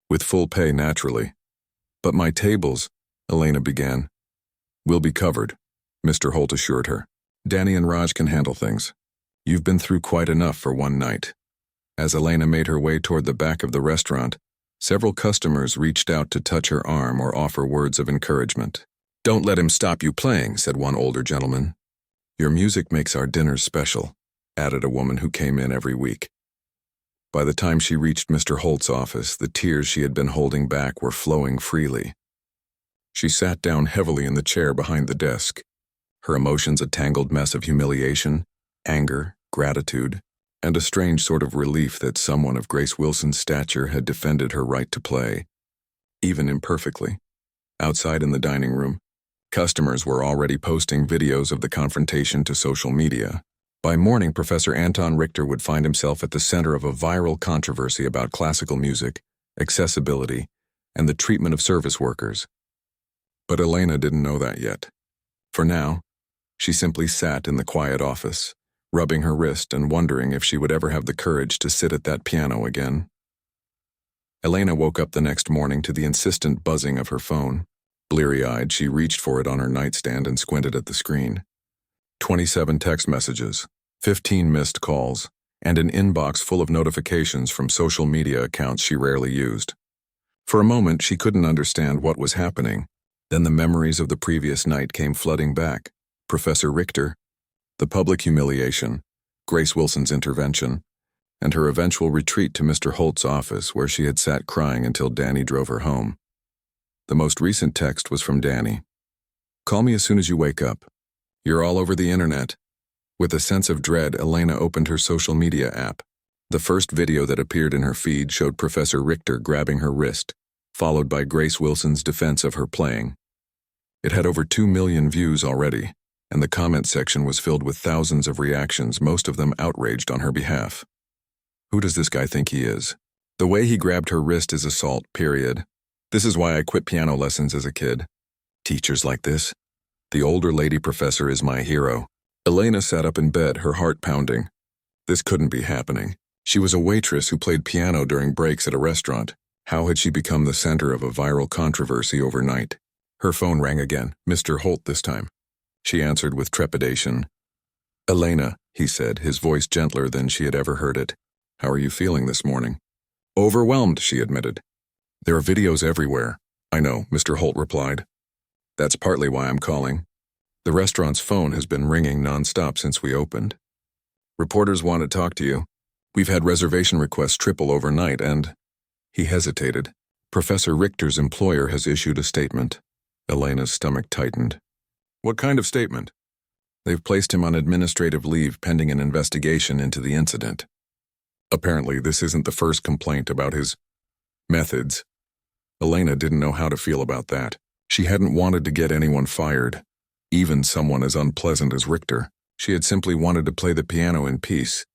With full pay, naturally. But my tables, Elena began. Will be covered, Mr. Holt assured her. Danny and Raj can handle things. You've been through quite enough for one night. As Elena made her way toward the back of the restaurant, several customers reached out to touch her arm or offer words of encouragement. Don't let him stop you playing, said one older gentleman. Your music makes our dinners special, added a woman who came in every week. By the time she reached Mr. Holt's office, the tears she had been holding back were flowing freely. She sat down heavily in the chair behind the desk, her emotions a tangled mess of humiliation, anger, gratitude, and a strange sort of relief that someone of Grace Wilson's stature had defended her right to play, even imperfectly. Outside in the dining room, customers were already posting videos of the confrontation to social media. By morning, Professor Anton Richter would find himself at the center of a viral controversy about classical music, accessibility, and the treatment of service workers. But Elena didn't know that yet. For now, she simply sat in the quiet office, rubbing her wrist and wondering if she would ever have the courage to sit at that piano again. Elena woke up the next morning to the insistent buzzing of her phone. Bleary-eyed, she reached for it on her nightstand and squinted at the screen. 27 text messages, 15 missed calls, and an inbox full of notifications from social media accounts she rarely used. For a moment, she couldn't understand what was happening. Then the memories of the previous night came flooding back. Professor Richter, the public humiliation, Grace Wilson's intervention, and her eventual retreat to Mr. Holt's office, where she had sat crying until Danny drove her home. The most recent text was from Danny. "Call me as soon as you wake up. You're all over the internet." With a sense of dread, Elena opened her social media app. The first video that appeared in her feed showed Professor Richter grabbing her wrist, followed by Grace Wilson's defense of her playing. It had over 2 million views already, and the comment section was filled with thousands of reactions, most of them outraged on her behalf. Who does this guy think he is? The way he grabbed her wrist is assault, period. This is why I quit piano lessons as a kid. Teachers like this? The older lady professor is my hero. Elena sat up in bed, her heart pounding. This couldn't be happening. She was a waitress who played piano during breaks at a restaurant. How had she become the center of a viral controversy overnight? Her phone rang again, Mr. Holt this time. She answered with trepidation. "Elena," he said, his voice gentler than she had ever heard it. "How are you feeling this morning?" "Overwhelmed," she admitted. "There are videos everywhere." "I know," Mr. Holt replied. "That's partly why I'm calling. The restaurant's phone has been ringing nonstop since we opened. Reporters want to talk to you. We've had reservation requests triple overnight and—" He hesitated. "Professor Richter's employer has issued a statement." Elena's stomach tightened. "What kind of statement?" "They've placed him on administrative leave pending an investigation into the incident. Apparently, this isn't the first complaint about his methods." Elena didn't know how to feel about that. She hadn't wanted to get anyone fired, even someone as unpleasant as Richter. She had simply wanted to play the piano in peace.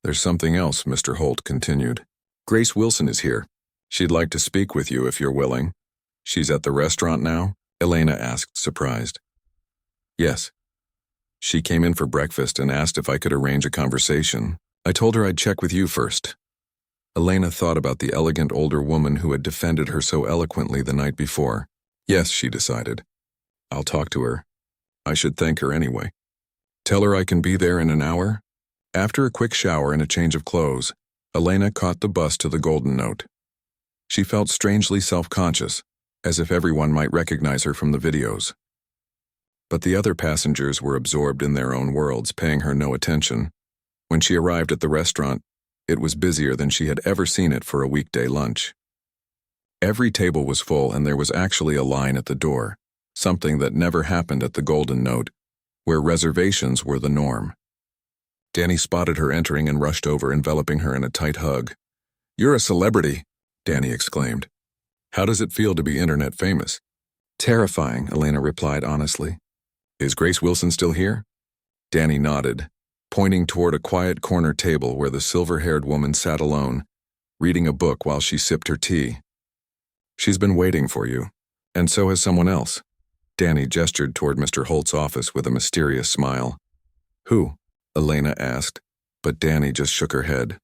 "There's something else," Mr. Holt continued. "Grace Wilson is here. She'd like to speak with you if you're willing." "She's at the restaurant now?" Elena asked, surprised. "Yes. She came in for breakfast and asked if I could arrange a conversation. I told her I'd check with you first." Elena thought about the elegant older woman who had defended her so eloquently the night before. "Yes," she decided. "I'll talk to her. I should thank her anyway. Tell her I can be there in an hour?" After a quick shower and a change of clothes, Elena caught the bus to the Golden Note. She felt strangely self-conscious, as if everyone might recognize her from the videos. But the other passengers were absorbed in their own worlds, paying her no attention. When she arrived at the restaurant, it was busier than she had ever seen it for a weekday lunch. Every table was full, and there was actually a line at the door, something that never happened at the Golden Note, where reservations were the norm. Danny spotted her entering and rushed over, enveloping her in a tight hug. "You're a celebrity," Danny exclaimed. "How does it feel to be internet famous?" "Terrifying," Elena replied honestly. "Is Grace Wilson still here?" Danny nodded, pointing toward a quiet corner table where the silver-haired woman sat alone, reading a book while she sipped her tea. "She's been waiting for you, and so has someone else." Danny gestured toward Mr. Holt's office with a mysterious smile. "Who?" Elena asked, but Danny just shook her head.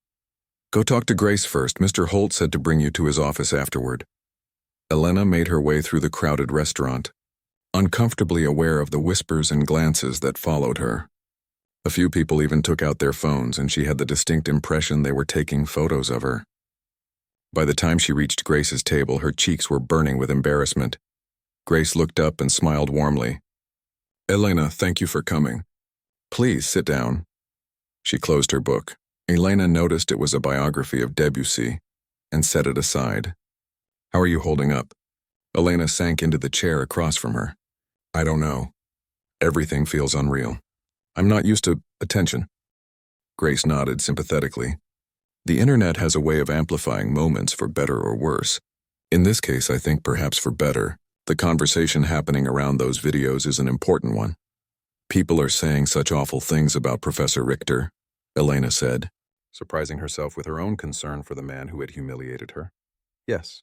"Go talk to Grace first. Mr. Holt said to bring you to his office afterward." Elena made her way through the crowded restaurant, uncomfortably aware of the whispers and glances that followed her. A few people even took out their phones, and she had the distinct impression they were taking photos of her. By the time she reached Grace's table, her cheeks were burning with embarrassment. Grace looked up and smiled warmly. "Elena, thank you for coming. Please sit down." She closed her book. Elena noticed it was a biography of Debussy and set it aside. "How are you holding up?" Elena sank into the chair across from her. "I don't know. Everything feels unreal. I'm not used to attention." Grace nodded sympathetically. "The internet has a way of amplifying moments for better or worse. In this case, I think perhaps for better. The conversation happening around those videos is an important one. People are saying such awful things about Professor Richter," Elena said, surprising herself with her own concern for the man who had humiliated her. "Yes.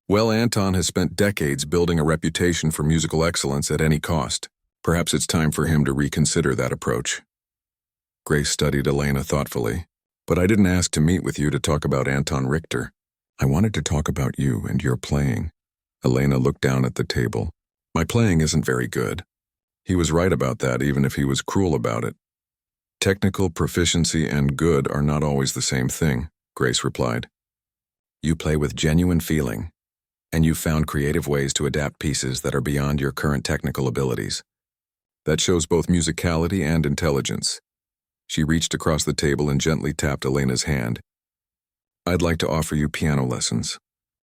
Well, Anton has spent decades building a reputation for musical excellence at any cost. Perhaps it's time for him to reconsider that approach." Grace studied Elena thoughtfully. "But I didn't ask to meet with you to talk about Anton Richter. I wanted to talk about you and your playing." Elena looked down at the table. "My playing isn't very good." He was right about that, even if he was cruel about it. "Technical proficiency and good are not always the same thing," Grace replied. "You play with genuine feeling, and you've found creative ways to adapt pieces that are beyond your current technical abilities. That shows both musicality and intelligence." She reached across the table and gently tapped Elena's hand. "I'd like to offer you piano lessons.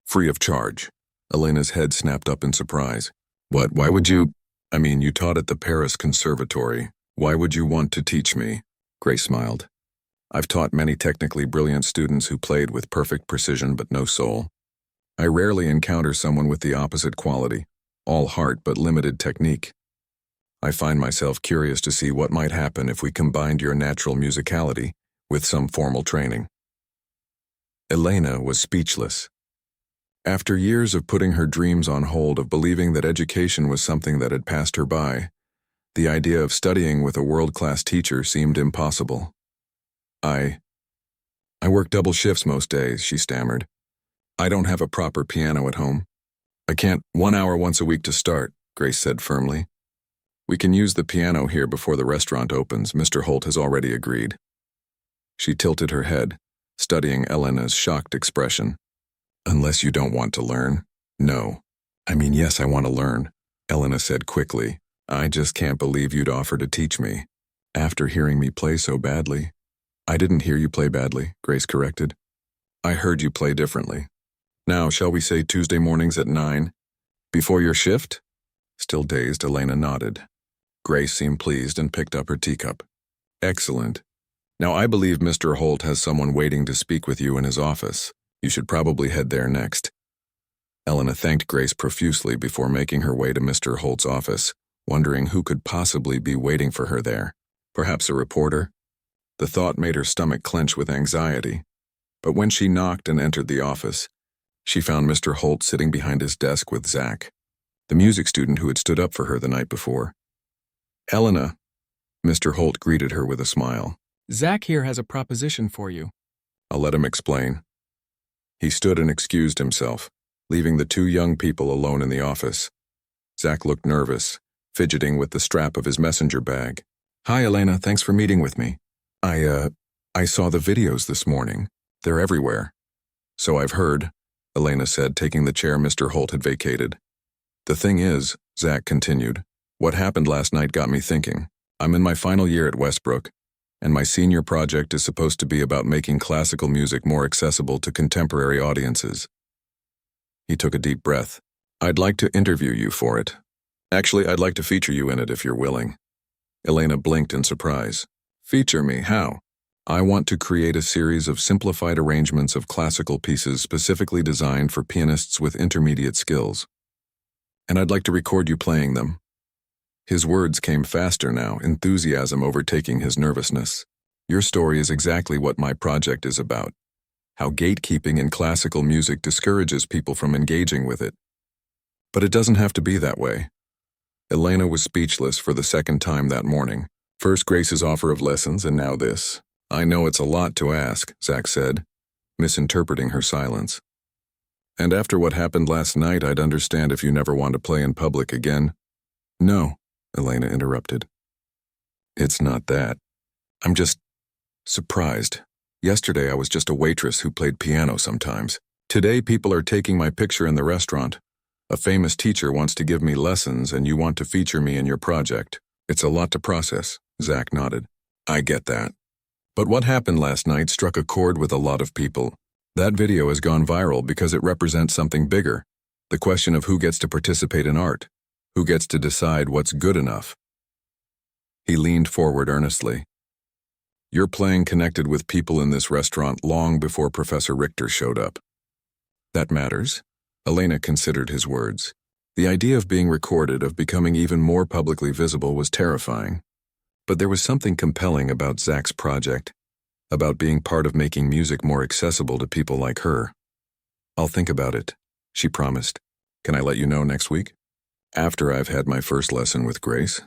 Free of charge." Elena's head snapped up in surprise. "What, why would you—" "I mean, you taught at the Paris Conservatory. Why would you want to teach me?" Grace smiled. "I've taught many technically brilliant students who played with perfect precision but no soul. I rarely encounter someone with the opposite quality, all heart but limited technique. I find myself curious to see what might happen if we combined your natural musicality with some formal training." Elena was speechless. After years of putting her dreams on hold, of believing that education was something that had passed her by, the idea of studying with a world-class teacher seemed impossible. I work double shifts most days," she stammered. "I don't have a proper piano at home. I can't 1 hour once a week to start," Grace said firmly. "We can use the piano here before the restaurant opens. Mr. Holt has already agreed." She tilted her head, studying Elena's shocked expression. "Unless you don't want to learn?" "No. I mean, yes, I want to learn," Elena said quickly. "I just can't believe you'd offer to teach me, after hearing me play so badly." "I didn't hear you play badly," Grace corrected. "I heard you play differently. Now, shall we say Tuesday mornings at 9? Before your shift?" Still dazed, Elena nodded. Grace seemed pleased and picked up her teacup. "Excellent. Now, I believe Mr. Holt has someone waiting to speak with you in his office. You should probably head there next." Elena thanked Grace profusely before making her way to Mr. Holt's office, wondering who could possibly be waiting for her there. Perhaps a reporter? The thought made her stomach clench with anxiety. But when she knocked and entered the office, she found Mr. Holt sitting behind his desk with Zach, the music student who had stood up for her the night before. "Elena," Mr. Holt greeted her with a smile. "Zach here has a proposition for you." "I'll let him explain." He stood and excused himself, leaving the two young people alone in the office. Zach looked nervous, fidgeting with the strap of his messenger bag. "Hi, Elena, thanks for meeting with me. I saw the videos this morning. They're everywhere." "So I've heard," Elena said, taking the chair Mr. Holt had vacated. "The thing is," Zach continued, "what happened last night got me thinking. I'm in my final year at Westbrook, and my senior project is supposed to be about making classical music more accessible to contemporary audiences." He took a deep breath. "I'd like to interview you for it. Actually, I'd like to feature you in it if you're willing." Elena blinked in surprise. "Feature me? How?" "I want to create a series of simplified arrangements of classical pieces specifically designed for pianists with intermediate skills. And I'd like to record you playing them." His words came faster now, enthusiasm overtaking his nervousness. "Your story is exactly what my project is about. How gatekeeping in classical music discourages people from engaging with it. But it doesn't have to be that way." Elena was speechless for the second time that morning. First Grace's offer of lessons, and now this. "I know it's a lot to ask," Zach said, misinterpreting her silence. "And after what happened last night, I'd understand if you never want to play in public again." "No," Elena interrupted. "It's not that. I'm just surprised. Yesterday I was just a waitress who played piano sometimes. Today people are taking my picture in the restaurant. A famous teacher wants to give me lessons and you want to feature me in your project. It's a lot to process," Zach nodded. "I get that. But what happened last night struck a chord with a lot of people. That video has gone viral because it represents something bigger. The question of who gets to participate in art. Who gets to decide what's good enough." He leaned forward earnestly. "Your playing connected with people in this restaurant long before Professor Richter showed up." "That matters." Elena considered his words. The idea of being recorded, of becoming even more publicly visible, was terrifying. But there was something compelling about Zach's project, about being part of making music more accessible to people like her. "I'll think about it," she promised. "Can I let you know next week?" "After I've had my first lesson with Grace."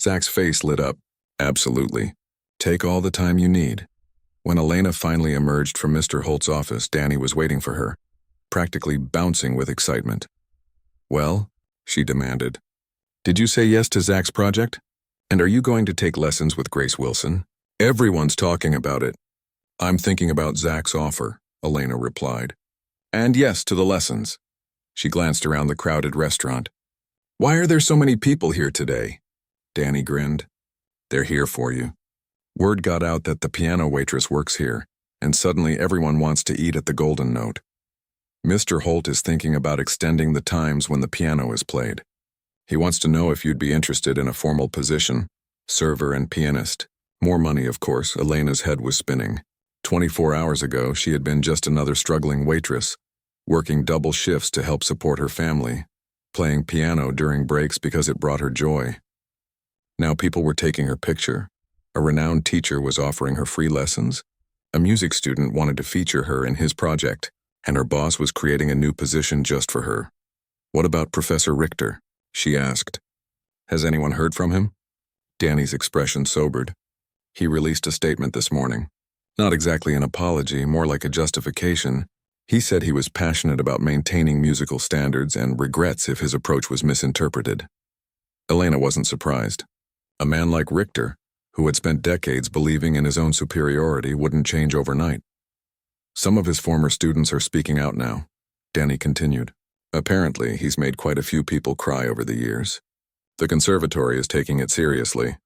Zach's face lit up. "Absolutely. Take all the time you need." When Elena finally emerged from Mr. Holt's office, Danny was waiting for her, practically bouncing with excitement. "Well?" she demanded. "Did you say yes to Zach's project? And are you going to take lessons with Grace Wilson?" "Everyone's talking about it." "I'm thinking about Zach's offer," Elena replied. "And yes to the lessons." She glanced around the crowded restaurant. "Why are there so many people here today?" Danny grinned. "They're here for you." Word got out that the piano waitress works here, and suddenly everyone wants to eat at the Golden Note. Mr. Holt is thinking about extending the times when the piano is played. He wants to know if you'd be interested in a formal position, server and pianist. More money, of course. Elena's head was spinning. 24 hours ago, she had been just another struggling waitress, working double shifts to help support her family, playing piano during breaks because it brought her joy. Now people were taking her picture. A renowned teacher was offering her free lessons. A music student wanted to feature her in his project, and her boss was creating a new position just for her. "What about Professor Richter?" she asked. "Has anyone heard from him?" Danny's expression sobered. He released a statement this morning. Not exactly an apology, more like a justification. He said he was passionate about maintaining musical standards and regrets if his approach was misinterpreted. Elena wasn't surprised. A man like Richter, who had spent decades believing in his own superiority, wouldn't change overnight. "Some of his former students are speaking out now," Danny continued. "Apparently, he's made quite a few people cry over the years. The conservatory is taking it seriously."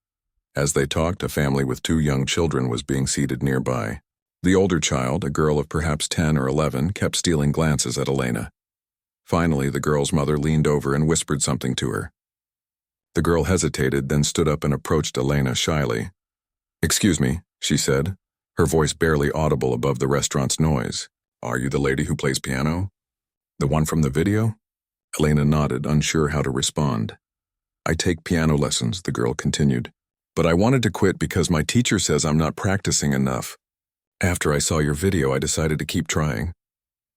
As they talked, a family with 2 young children was being seated nearby. The older child, a girl of perhaps 10 or 11, kept stealing glances at Elena. Finally, the girl's mother leaned over and whispered something to her. The girl hesitated, then stood up and approached Elena shyly. "Excuse me," she said, her voice barely audible above the restaurant's noise. "Are you the lady who plays piano? The one from the video?" Elena nodded, unsure how to respond. "I take piano lessons," the girl continued. "But I wanted to quit because my teacher says I'm not practicing enough. After I saw your video, I decided to keep trying."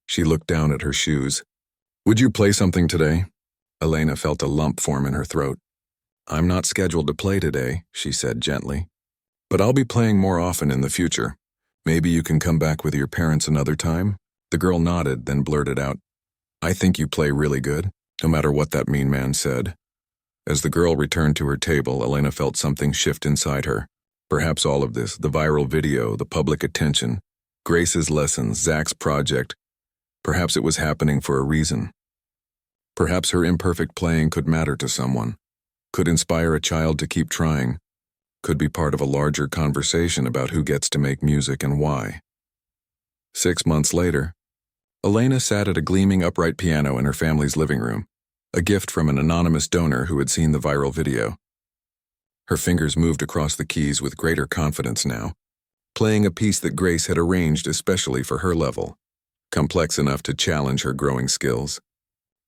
She looked down at her shoes. "Would you play something today?" Elena felt a lump form in her throat. "I'm not scheduled to play today," she said gently. "But I'll be playing more often in the future. Maybe you can come back with your parents another time?" The girl nodded, then blurted out, "I think you play really good, no matter what that mean man said." As the girl returned to her table, Elena felt something shift inside her. Perhaps all of this, the viral video, the public attention, Grace's lessons, Zach's project, perhaps it was happening for a reason. Perhaps her imperfect playing could matter to someone, could inspire a child to keep trying, could be part of a larger conversation about who gets to make music and why. 6 months later, Elena sat at a gleaming upright piano in her family's living room, a gift from an anonymous donor who had seen the viral video. Her fingers moved across the keys with greater confidence now, playing a piece that Grace had arranged especially for her level, complex enough to challenge her growing skills,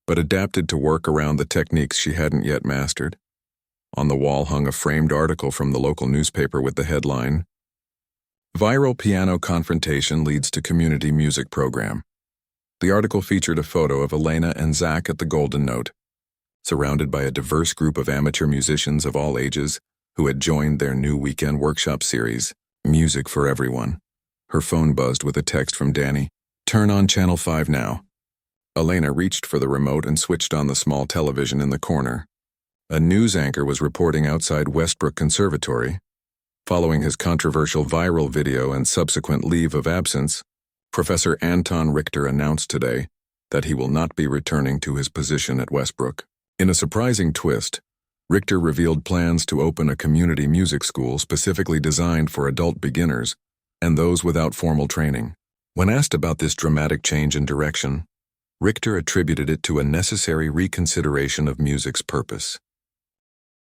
but adapted to work around the techniques she hadn't yet mastered. On the wall hung a framed article from the local newspaper with the headline, "Viral Piano Confrontation Leads to Community Music Program." The article featured a photo of Elena and Zach at the Golden Note, surrounded by a diverse group of amateur musicians of all ages who had joined their new weekend workshop series, Music for Everyone. Her phone buzzed with a text from Danny. "Turn on Channel 5 now." Elena reached for the remote and switched on the small television in the corner. A news anchor was reporting outside Westbrook Conservatory. Following his controversial viral video and subsequent leave of absence, Professor Anton Richter announced today that he will not be returning to his position at Westbrook. In a surprising twist, Richter revealed plans to open a community music school specifically designed for adult beginners and those without formal training. When asked about this dramatic change in direction, Richter attributed it to a necessary reconsideration of music's purpose.